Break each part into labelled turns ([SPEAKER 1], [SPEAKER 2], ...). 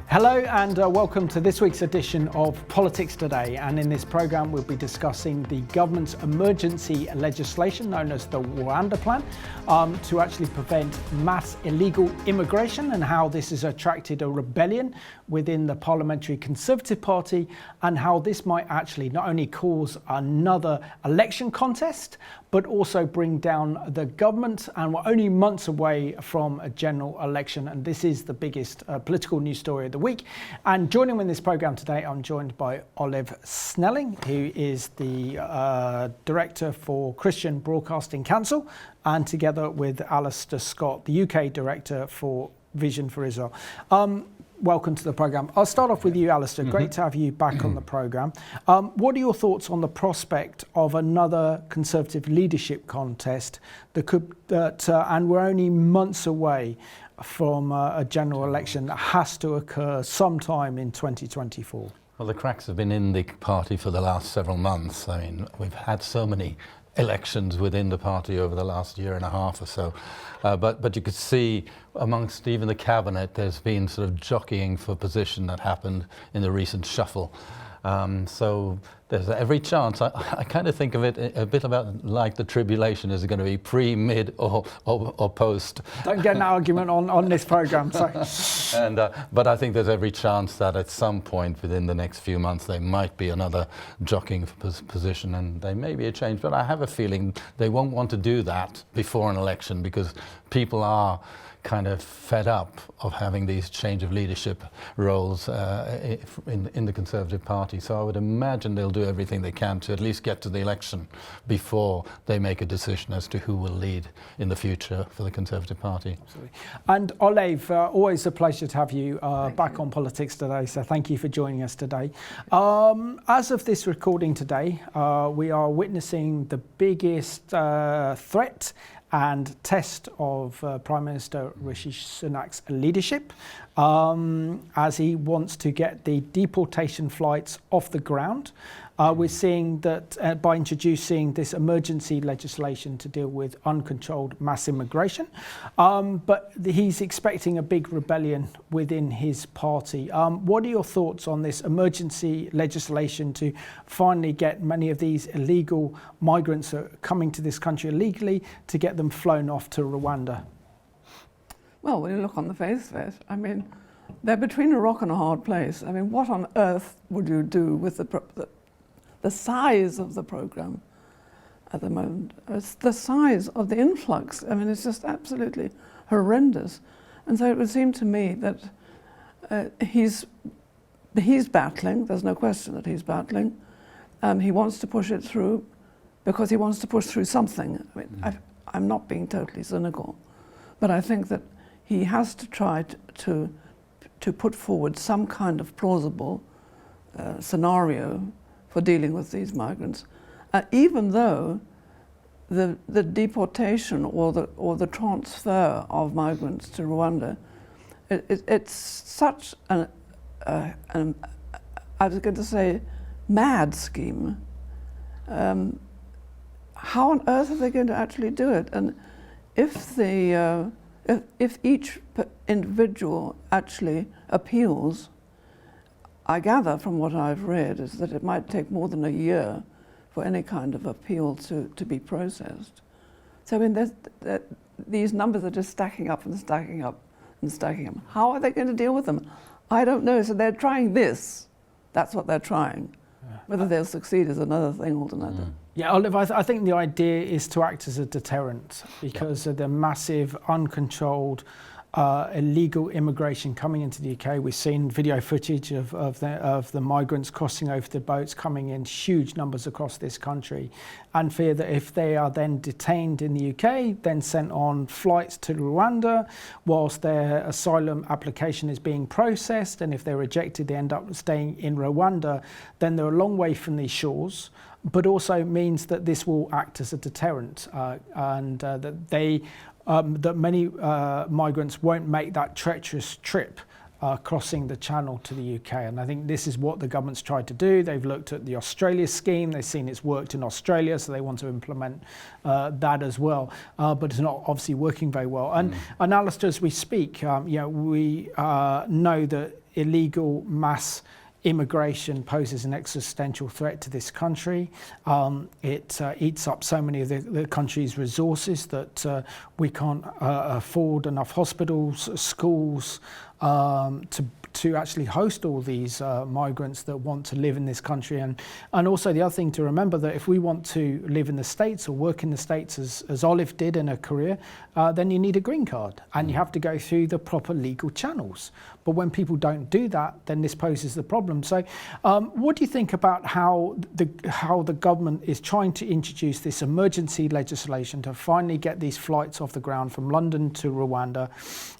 [SPEAKER 1] Hello and welcome to this week's edition of Politics Today, and in this programme we'll be discussing the government's emergency legislation known as the Rwanda plan to actually prevent mass illegal immigration and how this has attracted a rebellion within the Parliamentary Conservative Party, and how this might actually not only cause another election contest but also bring down the government, and we're only months away from a general election, and this is the biggest political news story of the week. And joining me in this programme today, I'm joined by Olave Snelling, who is the Director for Christian Broadcasting Council, and together with Alistair Scott, the UK Director for Vision for Israel. Welcome to the programme. I'll start off with you, Alistair. Great to have you back on the programme. What are your thoughts on the prospect of another Conservative leadership contest and we're only months away from a general election that has to occur sometime in 2024?
[SPEAKER 2] Well, the cracks have been in the party for the last several months. I mean, we've had so many elections within the party over the last year and a half or so. But you could see amongst even the cabinet, there's been sort of jockeying for position that happened in the recent shuffle. So there's every chance. I kind of think of it a bit about like the tribulation. Is it going to be pre, mid, or post? Don't
[SPEAKER 1] get an argument on this programme.
[SPEAKER 2] But I think there's every chance that at some point within the next few months there might be another jockeying for position, and there may be a change. But I have a feeling they won't want to do that before an election, because people are kind of fed up of having these change of leadership roles in the Conservative Party. So I would imagine they'll do everything they can to at least get to the election before they make a decision as to who will lead in the future for the Conservative Party.
[SPEAKER 1] Absolutely. And Olave, always a pleasure to have you back on Politics Today, so thank you for joining us today. As of this recording today, we are witnessing the biggest threat and test of Prime Minister Rishi Sunak's leadership as he wants to get the deportation flights off the ground. We're seeing that by introducing this emergency legislation to deal with uncontrolled mass immigration, but he's expecting a big rebellion within his party. What are your thoughts on this emergency legislation to finally get many of these illegal migrants that are coming to this country illegally, to get them flown off to Rwanda?
[SPEAKER 3] Well, when you look on the face of it, I mean, they're between a rock and a hard place. I mean, what on earth would you do with the size of the programme at the moment? It's the size of the influx. I mean, it's just absolutely horrendous. And so it would seem to me that he's battling. There's no question that he's battling. He wants to push it through because he wants to push through something. I mean, I'm not being totally cynical, but I think that he has to try to put forward some kind of plausible scenario for dealing with these migrants, even though the deportation or the transfer of migrants to Rwanda, it's such I was going to say mad scheme. How on earth are they going to actually do it? And if each individual actually appeals, I gather from what I've read is that it might take more than a year for any kind of appeal to be processed. So I mean, these numbers are just stacking up and stacking up and stacking up. How are they going to deal with them? I don't know. So they're trying this. That's what they're trying. Whether they'll succeed is another thing altogether.
[SPEAKER 1] Yeah, Olive, I think the idea is to act as a deterrent because of the massive, uncontrolled illegal immigration coming into the UK. We've seen video footage of the migrants crossing over the boats, coming in huge numbers across this country, and fear that if they are then detained in the UK, then sent on flights to Rwanda, whilst their asylum application is being processed, and if they're rejected, they end up staying in Rwanda, then they're a long way from these shores, but also means that this will act as a deterrent, and that many migrants won't make that treacherous trip crossing the channel to the UK. And I think this is what the government's tried to do. They've looked at the Australia scheme, they've seen it's worked in Australia, so they want to implement that as well. But it's not obviously working very well. And Alistair, as we speak, we know that illegal mass immigration poses an existential threat to this country. It eats up so many of the country's resources that we can't afford enough hospitals, schools, to actually host all these migrants that want to live in this country. And also the other thing to remember, that if we want to live in the States or work in the States as Olive did in her career, then you need a green card and you have to go through the proper legal channels. But when people don't do that, then this poses the problem. So what do you think about how the government is trying to introduce this emergency legislation to finally get these flights off the ground from London to Rwanda?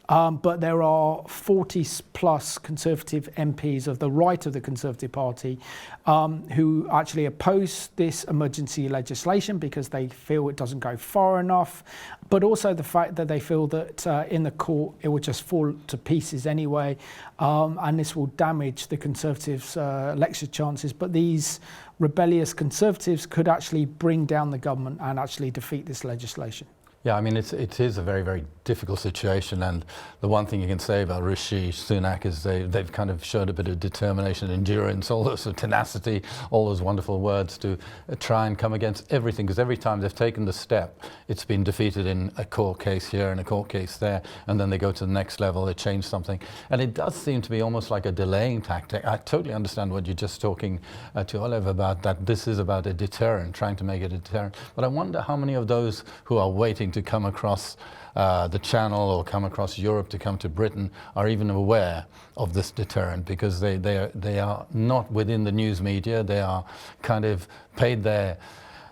[SPEAKER 1] But there are 40 plus Conservative MPs of the right of the Conservative Party who actually oppose this emergency legislation because they feel it doesn't go far enough, but also the fact that they feel that in the court it will just fall to pieces anyway, and this will damage the Conservatives' election chances. But these rebellious Conservatives could actually bring down the government and actually defeat this legislation.
[SPEAKER 2] Yeah, I mean, it is a very, very difficult situation, and the one thing you can say about Rishi Sunak is they've kind of showed a bit of determination, endurance, all those tenacity, all those wonderful words to try and come against everything, because every time they've taken the step, it's been defeated in a court case here and a court case there, and then they go to the next level, they change something. And it does seem to be almost like a delaying tactic. I totally understand what you're just talking to Olive about, that this is about a deterrent, trying to make it a deterrent. But I wonder how many of those who are waiting to come across the Channel or come across Europe to come to Britain are even aware of this deterrent, because they are not within the news media. They are kind of paid their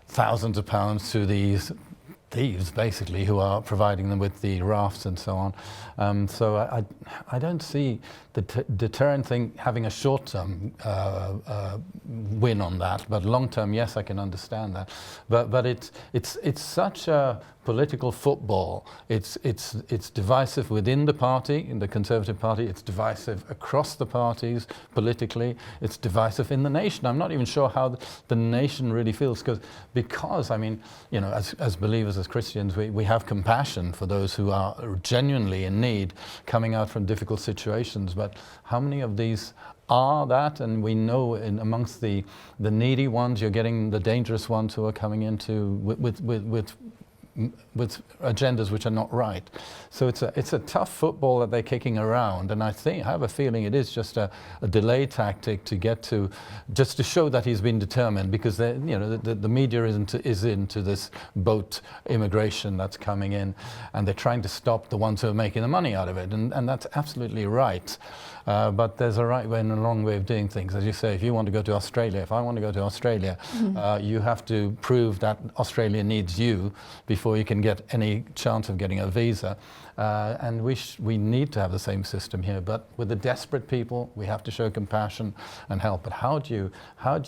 [SPEAKER 2] thousands of pounds to these thieves, basically, who are providing them with the rafts and so on. So I don't see the deterrent thing having a short-term win on that, but long-term, yes, I can understand that. But it's such a political football. It's divisive within the party, in the Conservative Party. It's divisive across the parties politically. It's divisive in the nation. I'm not even sure how the nation really feels, because I mean, you know, as believers, as Christians, we have compassion for those who are genuinely in need, coming out from difficult situations. But how many of these are that? And we know amongst the needy ones, you're getting the dangerous ones who are coming into with agendas which are not right. So it's a tough football that they're kicking around, and I have a feeling it is just a delay tactic to get to, just to show that he's been determined, because the media is into this boat immigration that's coming in, and they're trying to stop the ones who are making the money out of it, and that's absolutely right. But there's a right way and a wrong way of doing things. As you say, if you want to go to Australia, if I want to go to Australia, you have to prove that Australia needs you before you can get any chance of getting a visa. And we need to have the same system here. But with the desperate people, we have to show compassion and help. But how do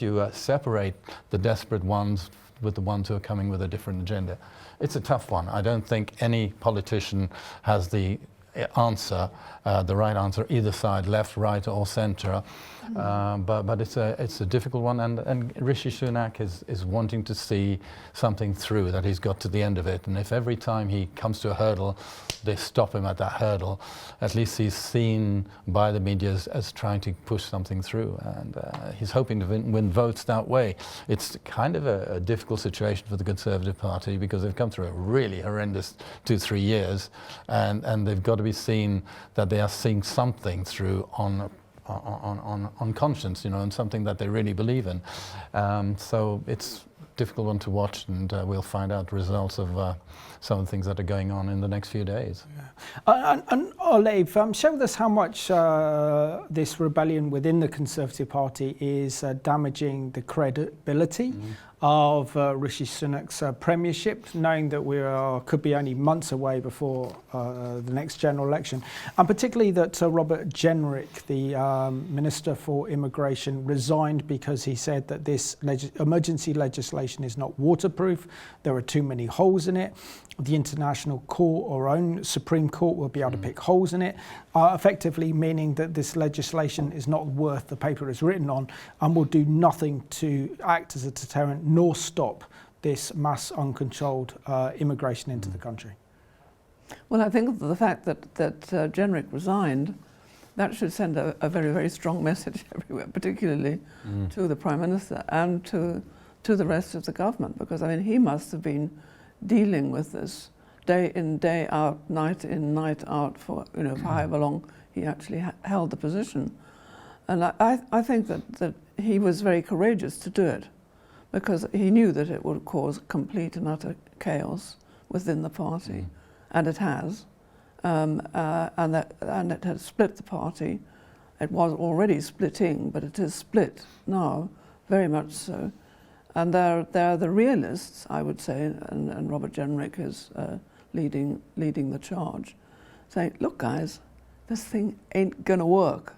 [SPEAKER 2] you separate the desperate ones with the ones who are coming with a different agenda? It's a tough one. I don't think any politician has the answer, the right answer, either side, left, right, or centre. But it's a difficult one, and Rishi Sunak is wanting to see something through, that he's got to the end of it. And if every time he comes to a hurdle, they stop him at that hurdle, at least he's seen by the media as trying to push something through, and he's hoping to win votes that way. It's kind of a difficult situation for the Conservative Party, because they've come through a really horrendous 2-3 years, and they've got to be seen that they are seeing something through on conscience, you know, and something that they really believe in. So it's difficult one to watch, and we'll find out the results of some of the things that are going on in the next few days.
[SPEAKER 1] Yeah. And Olave, share with us how much this rebellion within the Conservative Party is damaging the credibility of Rishi Sunak's premiership, knowing that we could be only months away before the next general election, and particularly that Robert Jenrick, the Minister for Immigration, resigned because he said that this emergency legislation is not waterproof. There are too many holes in it. The International Court, or own Supreme Court, will be able to pick holes in it, effectively meaning that this legislation is not worth the paper it's written on and will do nothing to act as a deterrent nor stop this mass uncontrolled immigration into the country.
[SPEAKER 3] Well, I think the fact that Jenrick resigned, that should send a very, very strong message everywhere, particularly to the Prime Minister and to the rest of the government, because I mean he must have been dealing with this day in, day out, night in, night out for for however long he actually held the position. And I think that he was very courageous to do it, because he knew that it would cause complete and utter chaos within the party, and it has, and it has split the party. It was already splitting, but it is split now, very much so. And they're the realists, I would say, and Robert Jenrick is leading the charge, saying, look guys, this thing ain't gonna work.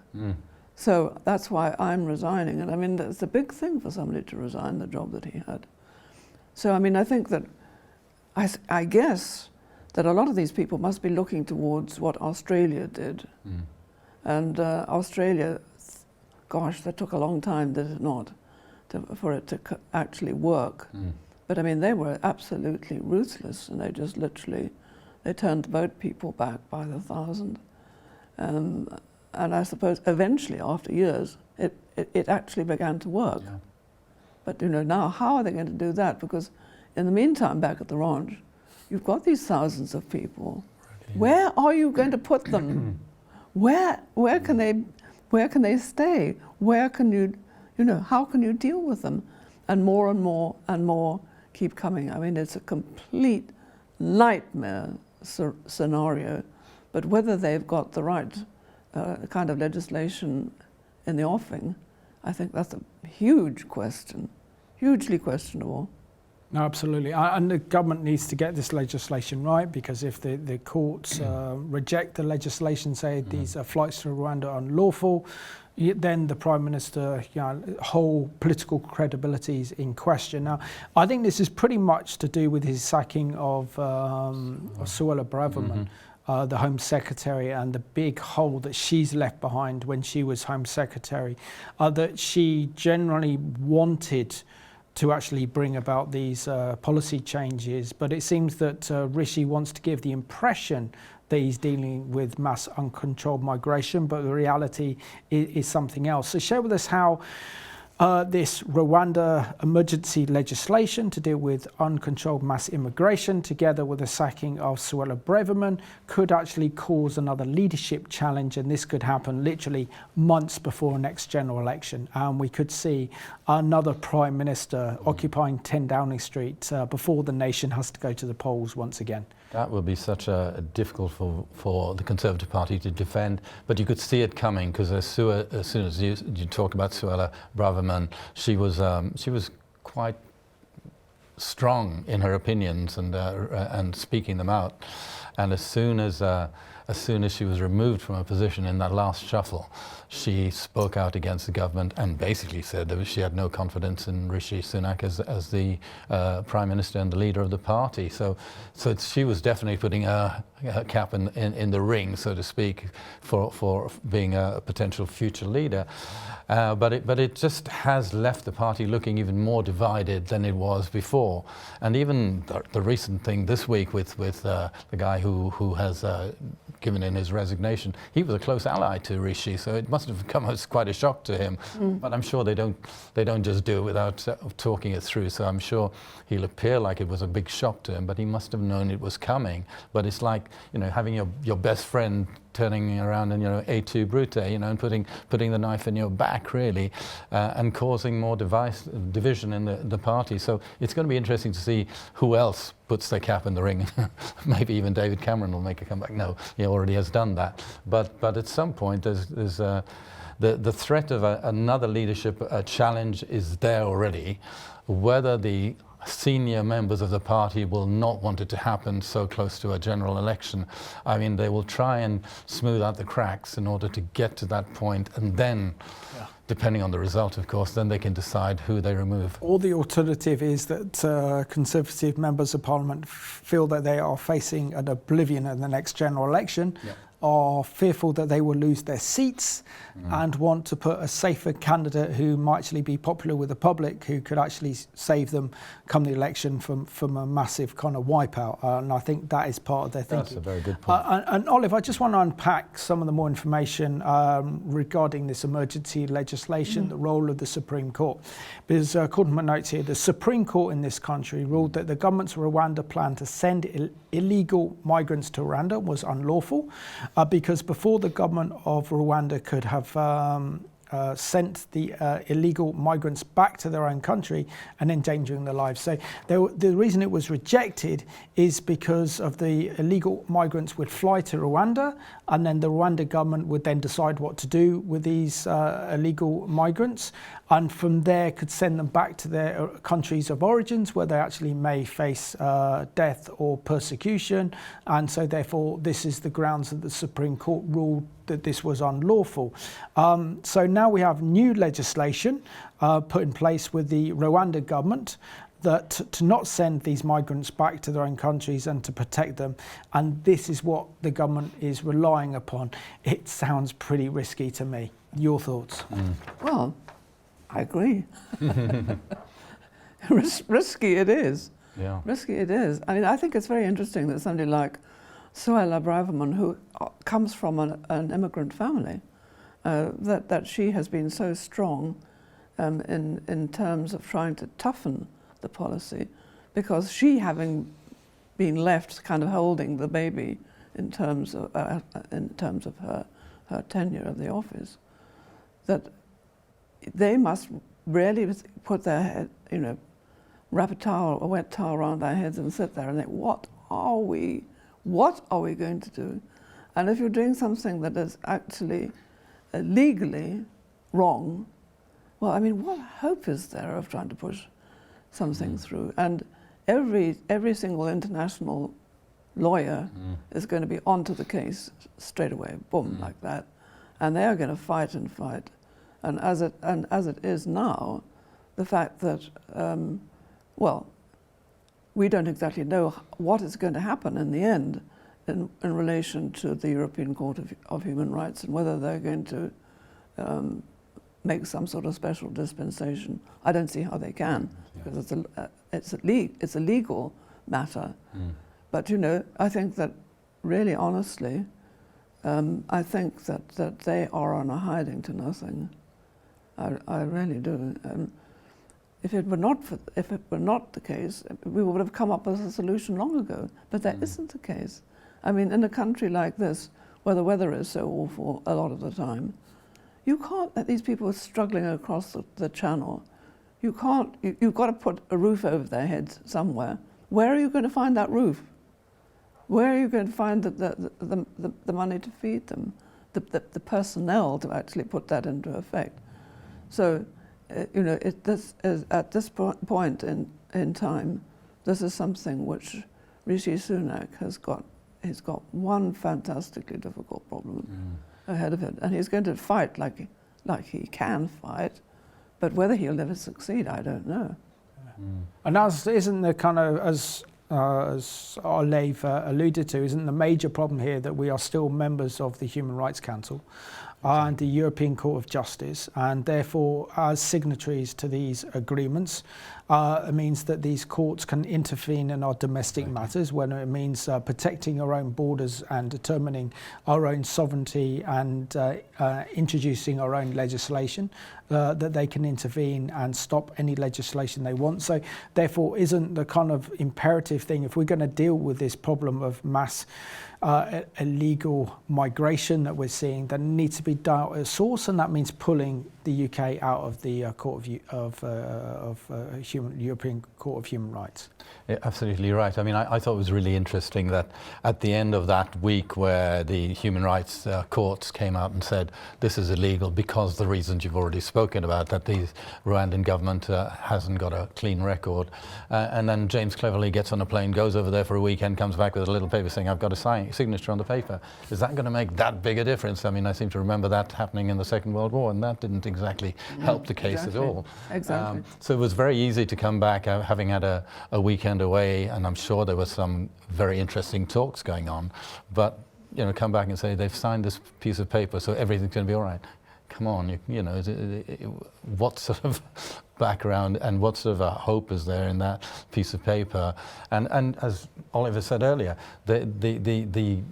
[SPEAKER 3] So that's why I'm resigning. And I mean, it's a big thing for somebody to resign the job that he had. So I mean, I think that, I guess that a lot of these people must be looking towards what Australia did. And Australia, gosh, that took a long time, did it not? For it to actually work. But I mean, they were absolutely ruthless, and they just literally, they turned boat people back by the thousand. And I suppose eventually, after years, it actually began to work. Yeah. But now how are they going to do that? Because in the meantime, back at the ranch, you've got these thousands of people. Really? Where are you going to put them? Where can they stay? Where can you, how can you deal with them? And more and more keep coming. I mean, it's a complete nightmare scenario. But whether they've got the right kind of legislation in the offing, I think that's a huge question, hugely questionable.
[SPEAKER 1] No, absolutely. And the government needs to get this legislation right, because if the courts reject the legislation, say these flights to Rwanda are unlawful, then the Prime Minister, whole political credibility is in question. Now, I think this is pretty much to do with his sacking of Suella Braverman, the Home Secretary, and the big hole that she's left behind when she was Home Secretary, that she generally wanted to actually bring about these policy changes. But it seems that Rishi wants to give the impression that he's dealing with mass uncontrolled migration, but the reality is something else. So share with us how this Rwanda emergency legislation to deal with uncontrolled mass immigration, together with the sacking of Suella Braverman, could actually cause another leadership challenge, and this could happen literally months before next general election. And we could see another Prime Minister occupying 10 Downing Street before the nation has to go to the polls once again.
[SPEAKER 2] That will be such a difficult for the Conservative Party to defend, but you could see it coming, because as soon as you talk about Suella Braverman, she was quite strong in her opinions and speaking them out. And as soon as she was removed from her position in that last shuffle, she spoke out against the government and basically said that she had no confidence in Rishi Sunak as the Prime Minister and the leader of the party. So she was definitely putting her cap in the ring, so to speak, for being a potential future leader. But it just has left the party looking even more divided than it was before. And even the recent thing this week with the guy who has given in his resignation, he was a close ally to Rishi, so it must have come as quite a shock to him. But I'm sure they don't just do it without talking it through. So I'm sure he'll appear like it was a big shock to him, but he must have known it was coming. But it's like having your best friend turning around and, et tu brute, and putting the knife in your back, really, and causing more division in the party. So it's going to be interesting to see who else puts their cap in the ring. Maybe even David Cameron will make a comeback. No, he already has done that. But at some point, there's the threat of another leadership challenge is there already. Whether the senior members of the party will not want it to happen so close to a general election. I mean, they will try and smooth out the cracks in order to get to that point, and then, depending on the result, of course, then they can decide who they remove.
[SPEAKER 1] Or the alternative is that Conservative members of Parliament feel that they are facing an oblivion in the next general election, are fearful that they will lose their seats, and want to put a safer candidate who might actually be popular with the public, who could actually save them come the election from a massive kind of wipeout. And I think that is part of their thinking.
[SPEAKER 2] That's a very good point.
[SPEAKER 1] And Olive, I just want to unpack some of the more information regarding this emergency legislation, the role of the Supreme Court. Because according to my notes here, the Supreme Court in this country ruled that the government's Rwanda plan to send illegal migrants to Rwanda was unlawful, because before the government of Rwanda could have sent the illegal migrants back to their own country and endangering their lives. So the reason it was rejected is because of the illegal migrants would fly to Rwanda, and then the Rwanda government would then decide what to do with these illegal migrants, and from there could send them back to their countries of origins, where they actually may face death or persecution. And so therefore this is the grounds that the Supreme Court ruled that this was unlawful. So now we have new legislation put in place with the Rwanda government that to not send these migrants back to their own countries and to protect them. And this is what the government is relying upon. It sounds pretty risky to me. Your thoughts?
[SPEAKER 3] Well, I agree. Risky it is.
[SPEAKER 2] Yeah.
[SPEAKER 3] Risky it is. I mean, I think it's very interesting that somebody like Suella Braverman, who comes from an immigrant family, that she has been so strong in terms of trying to toughen the policy, because she, having been left kind of holding the baby in terms of her tenure of the office, that they must really put their head, wrap a wet towel around their heads and sit there and think, what are we going to do? And if you're doing something that is actually legally wrong, well, I mean, what hope is there of trying to push something through? And every single international lawyer is going to be onto the case straight away, boom, like that, and they are going to fight and fight. And as it is now, the fact that we don't exactly know what is going to happen in the end in relation to the European Court of Human Rights, and whether they're going to make some sort of special dispensation. I don't see how they can, because it's a legal matter. But I think that really honestly, I think that they are on a hiding to nothing. I really do. If it were not the case, we would have come up with a solution long ago. But that isn't the case. I mean, in a country like this, where the weather is so awful a lot of the time, you can't let these people struggling across the channel. You've got to put a roof over their heads somewhere. Where are you going to find that roof? Where are you going to find the money to feed them, the personnel to actually put that into effect? So, at this point in time, this is something which Rishi Sunak has got. He's got one fantastically difficult problem ahead of it, and he's going to fight like he can fight, but whether he'll ever succeed, I don't know.
[SPEAKER 1] And isn't the kind of, as Olave alluded to, isn't the major problem here that we are still members of the Human Rights Council and the European Court of Justice, and therefore as signatories to these agreements, it means that these courts can intervene in our domestic matters, when it means protecting our own borders and determining our own sovereignty and introducing our own legislation, that they can intervene and stop any legislation they want. So therefore isn't the kind of imperative thing, if we're going to deal with this problem of mass illegal migration that we're seeing that needs to be dealt at source, and that means pulling the UK out of the European Court of Human Rights.
[SPEAKER 2] Yeah, absolutely right. I mean, I thought it was really interesting that at the end of that week where the human rights courts came out and said this is illegal because the reasons you've already spoken about, that the Rwandan government hasn't got a clean record, and then James cleverly gets on a plane, goes over there for a weekend, comes back with a little paper saying I've got a signature on the paper. Is that going to make that big a difference? I mean, I seem to remember that happening in the Second World War, and that didn't exactly help the case at all.
[SPEAKER 3] Exactly.
[SPEAKER 2] So it was very easy to come back having had a weekend away, and I'm sure there were some very interesting talks going on, but come back and say they've signed this piece of paper, so everything's going to be all right. Come on, what sort of background and what sort of a hope is there in that piece of paper? And as Oliver said earlier, the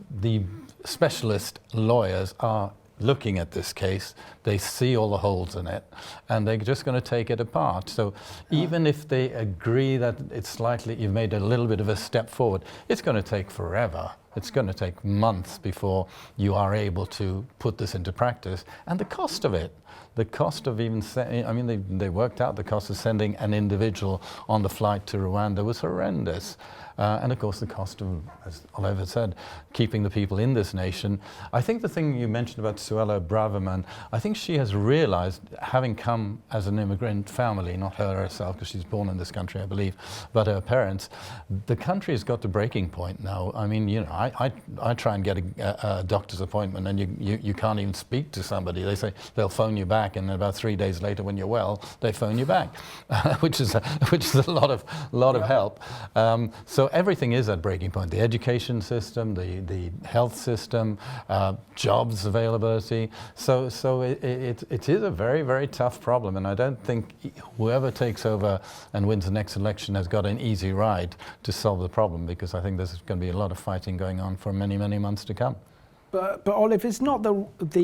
[SPEAKER 2] specialist lawyers are looking at this case, they see all the holes in it, and they're just going to take it apart. So even if they agree that you've made a little bit of a step forward, it's going to take forever. It's going to take months before you are able to put this into practice. And the cost of it, the cost of even, they worked out the cost of sending an individual on the flight to Rwanda was horrendous. And of course the cost of, as Oliver said, keeping the people in this nation. I think the thing you mentioned about Suella Braverman, I think she has realized, having come as an immigrant family, not her herself, because she's born in this country, I believe, but her parents, the country has got to breaking point now. I mean, I try and get a doctor's appointment, and you can't even speak to somebody. They say they'll phone you back, and about 3 days later, when you're well, they phone you back, which is a lot of help. So everything is at breaking point. The education system, the health system, jobs availability. So it is a very, very tough problem, and I don't think whoever takes over and wins the next election has got an easy ride to solve the problem, because I think there's going to be a lot of fighting going on for many, many months to come.
[SPEAKER 1] But Olive, is not the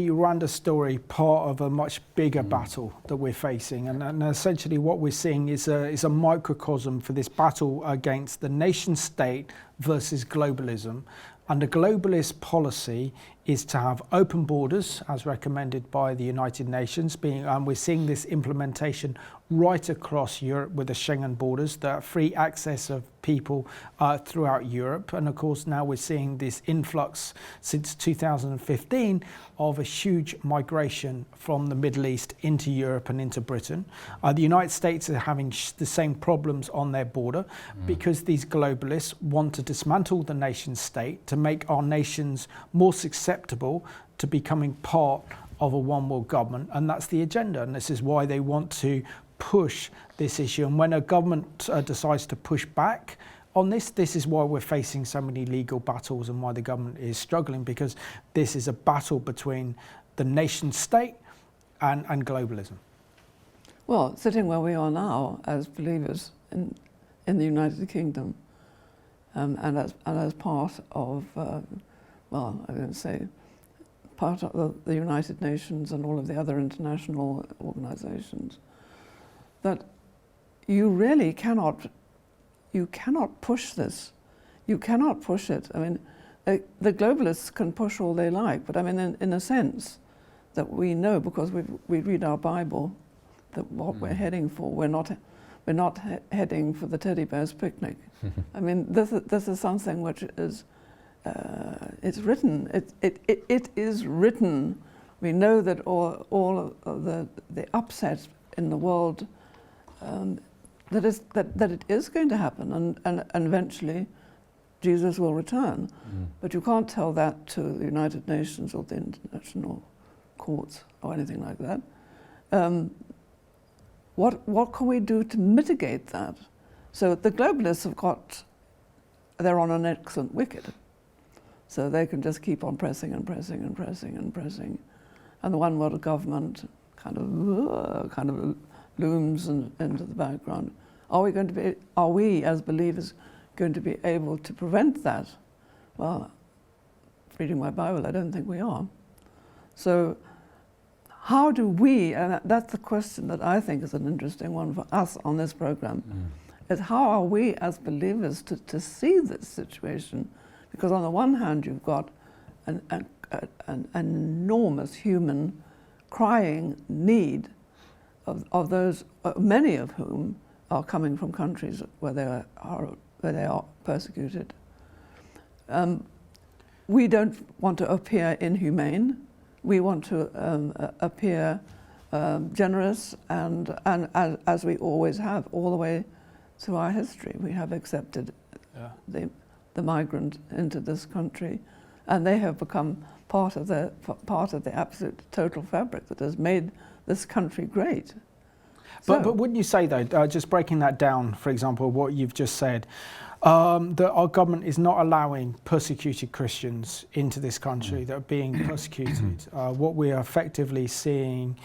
[SPEAKER 1] Rwanda story part of a much bigger battle that we're facing? And essentially what we're seeing is a microcosm for this battle against the nation state versus globalism. And the globalist policy is to have open borders, as recommended by the United Nations. We're seeing this implementation right across Europe with the Schengen borders, the free access of people throughout Europe. And of course, now we're seeing this influx since 2015 of a huge migration from the Middle East into Europe and into Britain. The United States are having the same problems on their border because these globalists want to dismantle the nation state to make our nations more susceptible to becoming part of a one world government. And that's the agenda. And this is why they want to push this issue. And when a government decides to push back on this is why we're facing so many legal battles and why the government is struggling, because this is a battle between the nation state and globalism.
[SPEAKER 3] Well, sitting where we are now as believers in the United Kingdom, and as part of, well, I don't say part of the United Nations and all of the other international organizations, that you really cannot push this. You cannot push it. I mean, the globalists can push all they like, but I mean, in a sense, that we know, because we read our Bible, that what we're heading for, we're not heading for the teddy bear's picnic. I mean, this is something which is it's written. It is written. We know that all of the upset in the world, that it is going to happen, and eventually Jesus will return. But you can't tell that to the United Nations or the international courts or anything like that. What can we do to mitigate that? So the globalists they're on an excellent wicket. So they can just keep on pressing and pressing and pressing and pressing. And the one world government kind of looms into the background. Are we as believers going to be able to prevent that? Well, reading my Bible, I don't think we are. So how do we, and that's the question that I think is an interesting one for us on this program, is how are we as believers to see this situation? Because on the one hand, you've got an enormous human crying need of those, many of whom are coming from countries where they are persecuted. We don't want to appear inhumane. We want to appear generous, and as we always have, all the way through our history, we have accepted the migrant into this country, and they have become part of the absolute total fabric that has made this country great.
[SPEAKER 1] But wouldn't you say, though, just breaking that down, for example, what you've just said, that our government is not allowing persecuted Christians into this country that are being persecuted? What we are effectively seeing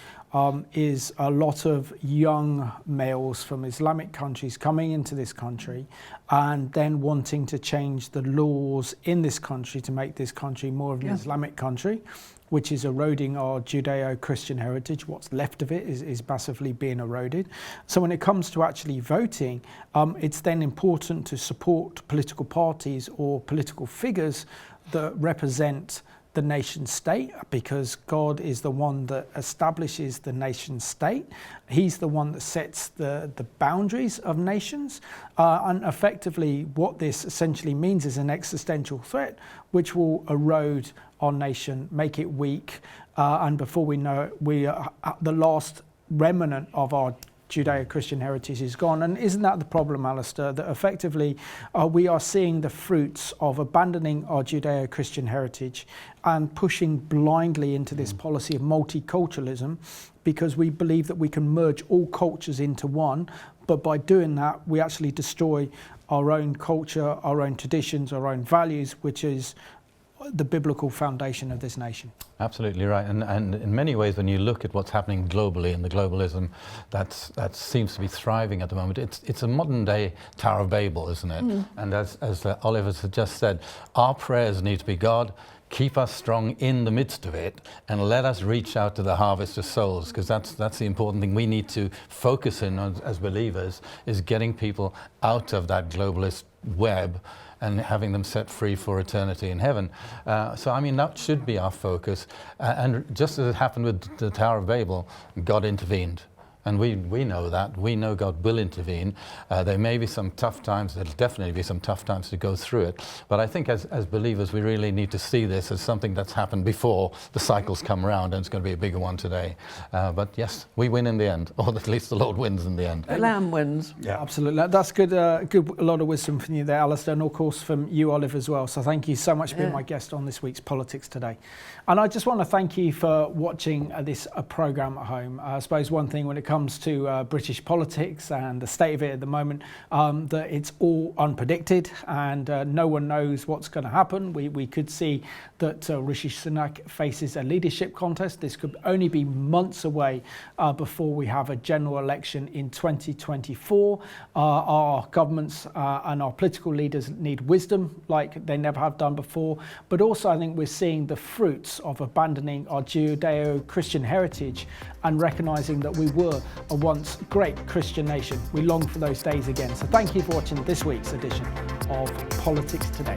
[SPEAKER 1] is a lot of young males from Islamic countries coming into this country and then wanting to change the laws in this country to make this country more of an Islamic country, which is eroding our Judeo-Christian heritage. What's left of it is massively being eroded. So when it comes to actually voting, it's then important to support political parties or political figures that represent the nation state, because God is the one that establishes the nation state. He's the one that sets the boundaries of nations. And effectively what this essentially means is an existential threat which will erode our nation, make it weak, and before we know it, we are the last remnant of our Judeo-Christian heritage is gone. And isn't that the problem, Alistair, that effectively we are seeing the fruits of abandoning our Judeo-Christian heritage and pushing blindly into this policy of multiculturalism, because we believe that we can merge all cultures into one, but by doing that we actually destroy our own culture, our own traditions, our own values, which is the biblical foundation of this nation.
[SPEAKER 2] Absolutely right, and in many ways, when you look at what's happening globally and the globalism that seems to be thriving at the moment, it's a modern day Tower of Babel, isn't it? And as Oliver has just said, our prayers need to be, God, keep us strong in the midst of it, and let us reach out to the harvest of souls, because that's the important thing we need to focus in on as believers, is getting people out of that globalist web and having them set free for eternity in heaven. So I mean, that should be our focus. And just as it happened with the Tower of Babel, God intervened. And we know that. We know God will intervene. There may be some tough times. There'll definitely be some tough times to go through it. But I think as believers, we really need to see this as something that's happened before the cycles come around, and it's going to be a bigger one today. But yes, we win in the end, or at least the Lord wins in the end.
[SPEAKER 3] The Lamb wins.
[SPEAKER 1] Yeah, absolutely. That's good. A lot of wisdom from you there, Alistair, and of course from you, Olive, as well. So thank you so much for being my guest on this week's Politics Today. And I just want to thank you for watching this programme at home. I suppose one thing when it comes to British politics and the state of it at the moment, that it's all unpredicted and no one knows what's going to happen. We could see that Rishi Sunak faces a leadership contest. This could only be months away before we have a general election in 2024. Our governments and our political leaders need wisdom like they never have done before. But also I think we're seeing the fruits of abandoning our Judeo-Christian heritage and recognising that we were a once great Christian nation. We long for those days again. So thank you for watching this week's edition of Politics Today.